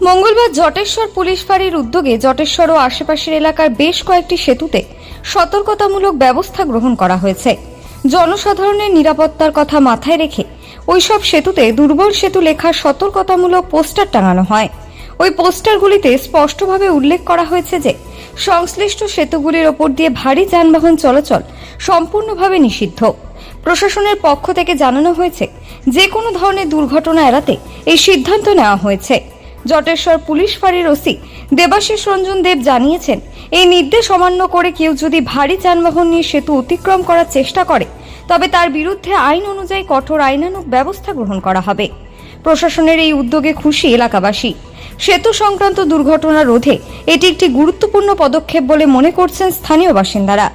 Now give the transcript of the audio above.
মঙ্গলবার জটেশ্বর পুলিশ ফাঁড়ির উদ্যোগে জটেশ্বর ও আশেপাশের এলাকার বেশ কয়েকটি সেতুতে সতর্কতামূলক ব্যবস্থা গ্রহণ করা হয়েছে। জনসাধারণের নিরাপত্তার কথা মাথায় রেখে ওইসব সেতুতে দুর্বল সেতু লেখা সতর্কতামূলক পোস্টার টাঙানো হয়। ওই পোস্টারগুলিতে স্পষ্টভাবে উল্লেখ করা হয়েছে যে সংশ্লিষ্ট সেতুগুলির ওপর দিয়ে ভারী যানবাহন চলাচল সম্পূর্ণভাবে নিষিদ্ধ। প্রশাসনের পক্ষ থেকে জানানো হয়েছে যে কোনো ধরনের দুর্ঘটনা এড়াতে এই সিদ্ধান্ত নেওয়া হয়েছে। জটেশ্বর পুলিশ ফাঁড়ির ওসি দেবাশিস রঞ্জন দেব জানিয়েছেন, এই নির্দেশ অমান্য করে কেউ যদি ভারী যানবাহন নিয়ে সেতু অতিক্রম করার চেষ্টা করে তবে তার বিরুদ্ধে আইন অনুযায়ী কঠোর আইনানুগ ব্যবস্থা গ্রহণ করা হবে। প্রশাসনের এই উদ্যোগে খুশি এলাকাবাসী। সেতু সংক্রান্ত দুর্ঘটনা রোধে এটি একটি গুরুত্বপূর্ণ পদক্ষেপ বলে মনে করছেন স্থানীয় বাসিন্দারা।